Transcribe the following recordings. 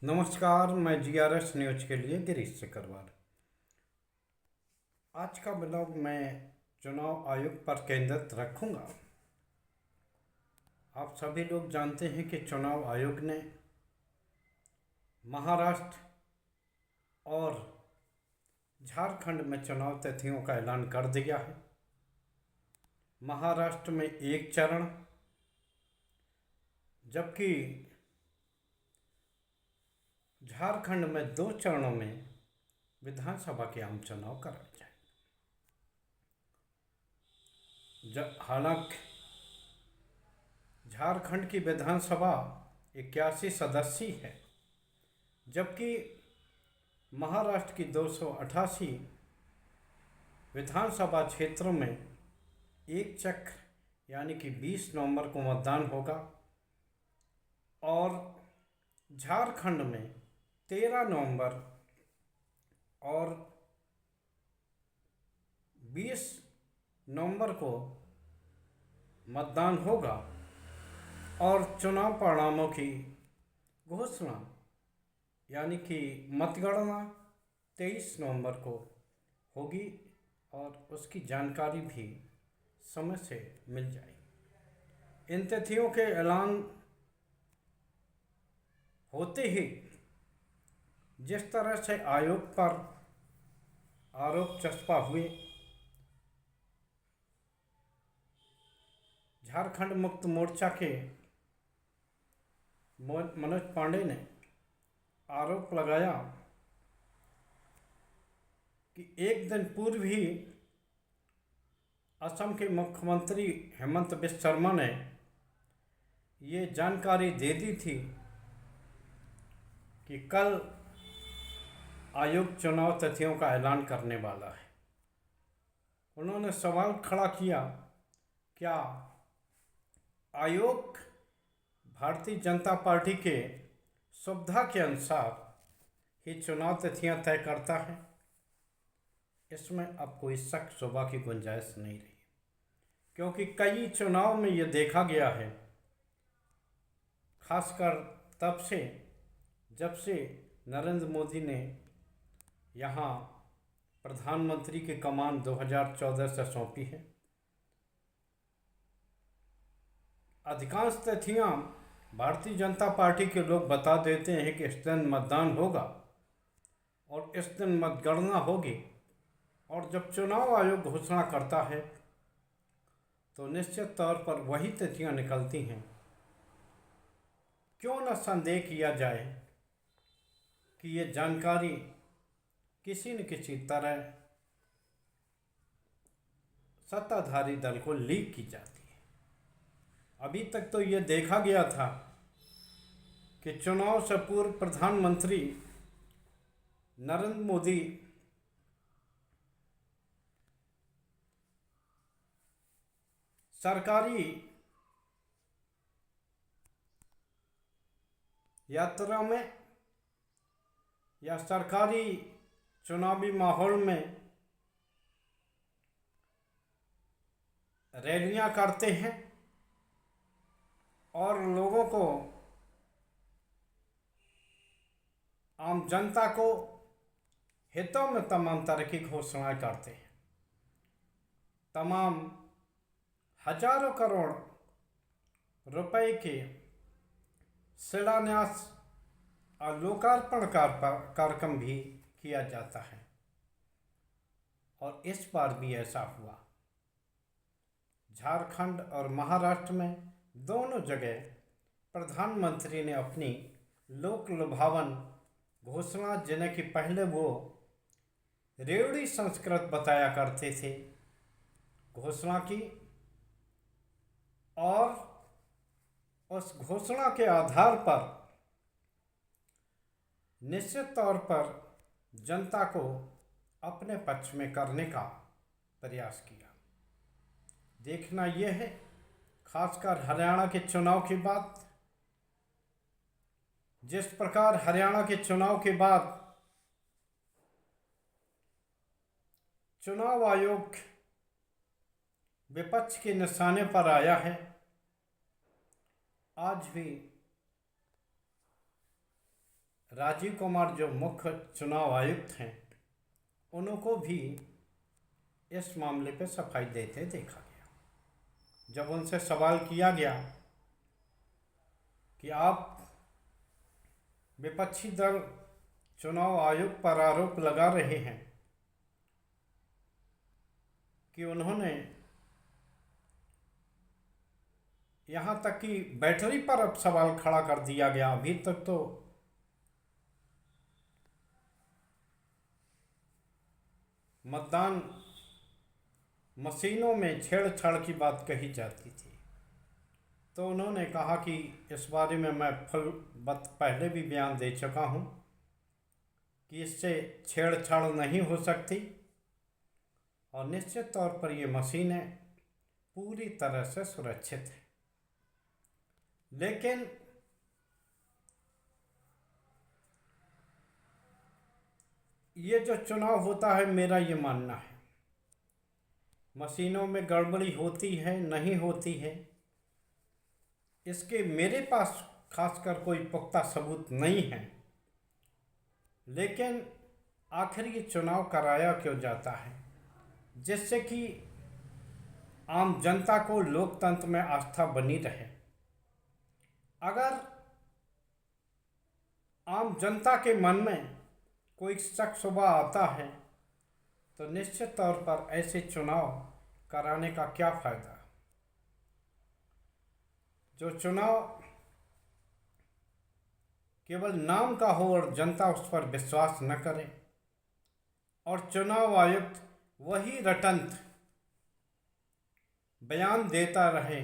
नमस्कार, मैं GRS news के लिए गिरीश सिकरवार। आज का ब्लॉग मैं चुनाव आयोग पर केंद्रित रखूंगा। आप सभी लोग जानते हैं कि चुनाव आयोग ने महाराष्ट्र और झारखंड में चुनाव तिथियों का ऐलान कर दिया है। महाराष्ट्र में एक चरण, जबकि झारखंड में 2 चरणों में विधानसभा के आम चुनाव कराए जाएंगे। हालांकि झारखंड की विधानसभा 81 सदस्यीय है, जबकि महाराष्ट्र की 288 विधानसभा क्षेत्रों में एक चक्र यानी कि 20 नवंबर को मतदान होगा और झारखंड में 13 नवंबर और 20 नवंबर को मतदान होगा और चुनाव परिणामों की घोषणा यानी कि मतगणना 23 नवंबर को होगी और उसकी जानकारी भी समय से मिल जाएगी। इन तिथियों के ऐलान होते ही जिस तरह से आयोग पर आरोप चस्पा हुए, झारखंड मुक्त मोर्चा के मनोज पांडे ने आरोप लगाया कि एक दिन पूर्व ही असम के मुख्यमंत्री हेमंत बिस्वा शर्मा ने ये जानकारी दे दी थी कि कल आयोग चुनाव तिथियों का ऐलान करने वाला है। उन्होंने सवाल खड़ा किया, क्या आयोग भारतीय जनता पार्टी के सुविधा के अनुसार ही चुनाव तिथियां तय करता है? इसमें अब कोई शक शुबा की गुंजाइश नहीं रही, क्योंकि कई चुनाव में ये देखा गया है, खासकर तब से जब से नरेंद्र मोदी ने यहाँ प्रधानमंत्री की कमान 2014 से सौंपी है। अधिकांश तिथियां भारतीय जनता पार्टी के लोग बता देते हैं कि इस दिन मतदान होगा और इस दिन मतगणना होगी, और जब चुनाव आयोग घोषणा करता है तो निश्चित तौर पर वही तिथियां निकलती हैं। क्यों न संदेह किया जाए कि ये जानकारी किसी न किसी तरह सत्ताधारी दल को लीक की जाती है। अभी तक तो ये देखा गया था कि चुनाव से पूर्व प्रधानमंत्री नरेंद्र मोदी सरकारी यात्रा में या सरकारी चुनावी माहौल में रैलियां करते हैं और लोगों को, आम जनता को हितों में तमाम तरह की घोषणाएं करते हैं। तमाम हजारों करोड़ रुपए के शिलान्यास और लोकार्पण कार्यक्रम भी किया जाता है, और इस बार भी ऐसा हुआ। झारखंड और महाराष्ट्र में दोनों जगह प्रधानमंत्री ने अपनी लोक लुभावन घोषणा, जिन्हें कि पहले वो रेवड़ी संस्कृत बताया करते थे, घोषणा की, और उस घोषणा के आधार पर निश्चित तौर पर जनता को अपने पक्ष में करने का प्रयास किया। देखना यह है, खासकर हरियाणा के चुनाव के बाद, जिस प्रकार हरियाणा के चुनाव के बाद चुनाव आयोग विपक्ष के निशाने पर आया है, आज भी राजीव कुमार जो मुख्य चुनाव आयुक्त हैं उनको भी इस मामले पे सफाई देते देखा गया। जब उनसे सवाल किया गया कि आप विपक्षी दल चुनाव आयोग पर आरोप लगा रहे हैं कि उन्होंने यहाँ तक कि बैटरी पर अब सवाल खड़ा कर दिया गया, अभी तक तो मतदान मशीनों में छेड़छाड़ की बात कही जाती थी। तो उन्होंने कहा कि इस बारे में मैं पहले भी बयान दे चुका हूँ कि इससे छेड़छाड़ नहीं हो सकती और निश्चित तौर पर ये मशीनें पूरी तरह से सुरक्षित हैं। लेकिन ये जो चुनाव होता है, मेरा ये मानना है मशीनों में गड़बड़ी होती है नहीं होती है, इसके मेरे पास खासकर कोई पुख्ता सबूत नहीं है। लेकिन आखिर ये चुनाव कराया क्यों जाता है? जिससे कि आम जनता को लोकतंत्र में आस्था बनी रहे। अगर आम जनता के मन में कोई शक शुबा आता है तो निश्चित तौर पर ऐसे चुनाव कराने का क्या फायदा? जो चुनाव केवल नाम का हो और जनता उस पर विश्वास न करे और चुनाव आयुक्त वही रटंत बयान देता रहे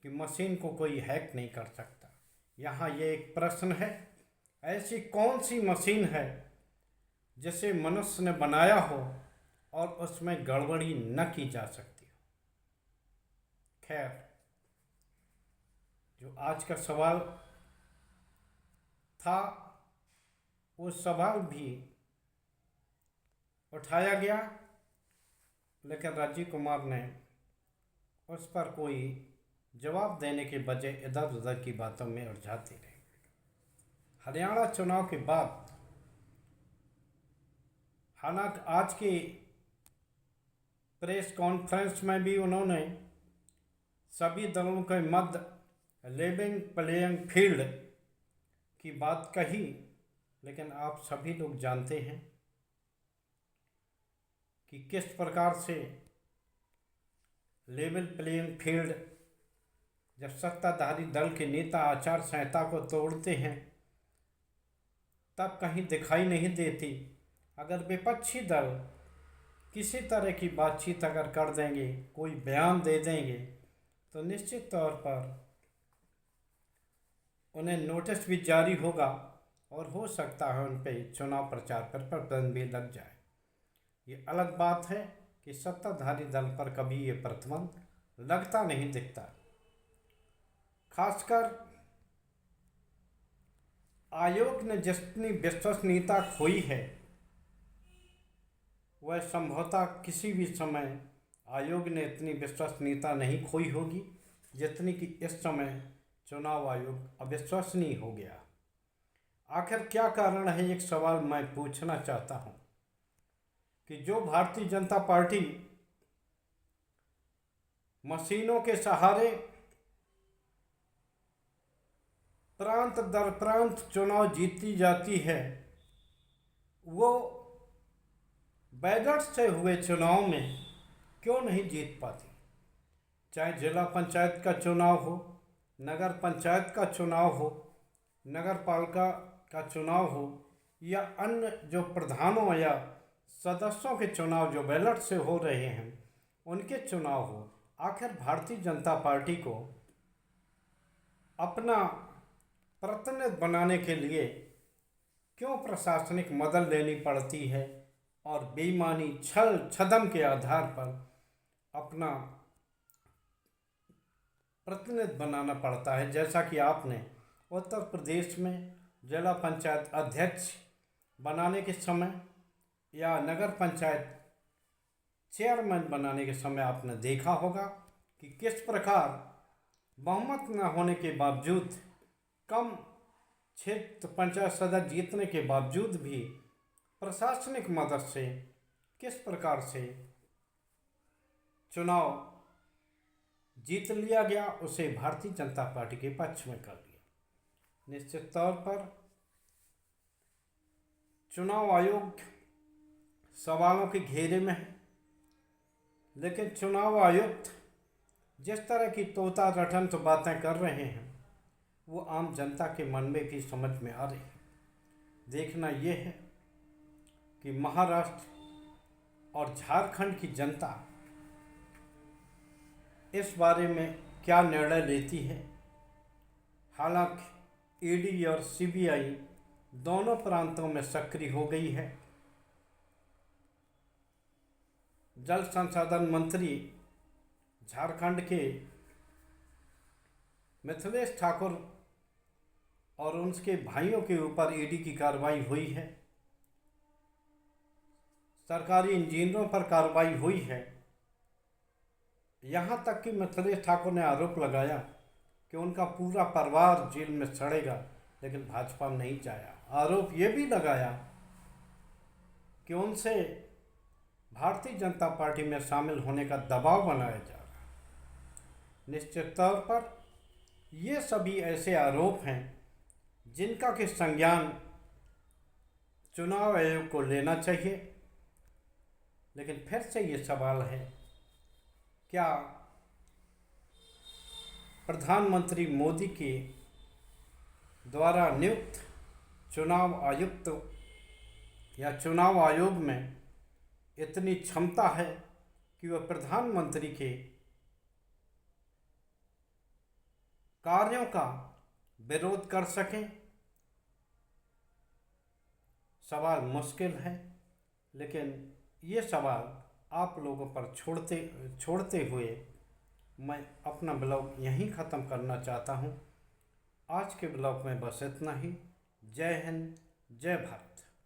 कि मशीन को कोई हैक नहीं कर सकता। यहाँ ये एक प्रश्न है, ऐसी कौन सी मशीन है जिसे मनुष्य ने बनाया हो और उसमें गड़बड़ी न की जा सकती हो? खैर, जो आज का सवाल था वो सवाल भी उठाया गया, लेकिन राजीव कुमार ने उस पर कोई जवाब देने के बजाय इधर उधर की बातों में उलझाते रहे। हरियाणा चुनाव के बाद हालांकि आज की प्रेस कॉन्फ्रेंस में भी उन्होंने सभी दलों के मध्य लेवल प्लेइंग फील्ड की बात कही, लेकिन आप सभी लोग जानते हैं कि किस प्रकार से लेवल प्लेइंग फील्ड जब सत्ताधारी दल के नेता आचार संहिता को तोड़ते हैं तब कहीं दिखाई नहीं देती। अगर विपक्षी दल किसी तरह की बातचीत अगर कर देंगे, कोई बयान दे देंगे, तो निश्चित तौर पर उन्हें नोटिस भी जारी होगा और हो सकता है उन पर चुनाव प्रचार पर प्रतिबंध भी लग जाए। ये अलग बात है कि सत्ताधारी दल पर कभी ये प्रतिबंध लगता नहीं दिखता। खासकर आयोग ने जितनी विश्वसनीयता खोई है वह संभवतः किसी भी समय आयोग ने इतनी विश्वसनीयता नहीं खोई होगी जितनी कि इस समय चुनाव आयोग अविश्वसनीय हो गया। आखिर क्या कारण है? एक सवाल मैं पूछना चाहता हूं कि जो भारतीय जनता पार्टी मशीनों के सहारे प्रांत दर प्रांत चुनाव जीती जाती है, वो बैलेट से हुए चुनाव में क्यों नहीं जीत पाती? चाहे जिला पंचायत का चुनाव हो, नगर पंचायत का चुनाव हो, नगर पालिका का चुनाव हो या अन्य जो प्रधानों या सदस्यों के चुनाव जो बैलेट से हो रहे हैं उनके चुनाव हो। आखिर भारतीय जनता पार्टी को अपना प्रतिनिधि बनाने के लिए क्यों प्रशासनिक मदद लेनी पड़ती है और बेईमानी छल छदम के आधार पर अपना प्रतिनिधि बनाना पड़ता है? जैसा कि आपने उत्तर प्रदेश में जिला पंचायत अध्यक्ष बनाने के समय या नगर पंचायत चेयरमैन बनाने के समय आपने देखा होगा कि किस प्रकार बहुमत न होने के बावजूद कम क्षेत्र पंचायत सदस्य जीतने के बावजूद भी प्रशासनिक मदद से किस प्रकार से चुनाव जीत लिया गया, उसे भारतीय जनता पार्टी के पक्ष में कर लिया। निश्चित तौर पर चुनाव आयोग सवालों के घेरे में है, लेकिन चुनाव आयुक्त जिस तरह की तोता रटंत बातें कर रहे हैं वो आम जनता के मन में भी समझ में आ रही है। देखना ये है कि महाराष्ट्र और झारखंड की जनता इस बारे में क्या निर्णय लेती है। हालांकि ईडी और सीबीआई दोनों प्रांतों में सक्रिय हो गई है। जल संसाधन मंत्री झारखंड के मिथिलेश ठाकुर और उनके भाइयों के ऊपर ईडी की कार्रवाई हुई है। सरकारी इंजीनियरों पर कार्रवाई हुई है। यहाँ तक कि मिथिलेश ठाकुर ने आरोप लगाया कि उनका पूरा परिवार जेल में सड़ेगा, लेकिन भाजपा नहीं चाहा। आरोप ये भी लगाया कि उनसे भारतीय जनता पार्टी में शामिल होने का दबाव बनाया जा रहा है। निश्चित तौर पर ये सभी ऐसे आरोप हैं जिनका कि संज्ञान चुनाव आयोग को लेना चाहिए। लेकिन फिर से ये सवाल है, क्या प्रधानमंत्री मोदी के द्वारा नियुक्त चुनाव आयुक्त या चुनाव आयोग में इतनी क्षमता है कि वह प्रधानमंत्री के कार्यों का विरोध कर सकें? सवाल मुश्किल है, लेकिन ये सवाल आप लोगों पर छोड़ते हुए मैं अपना ब्लॉग यहीं ख़त्म करना चाहता हूँ। आज के ब्लॉग में बस इतना ही। जय हिंद, जय भारत।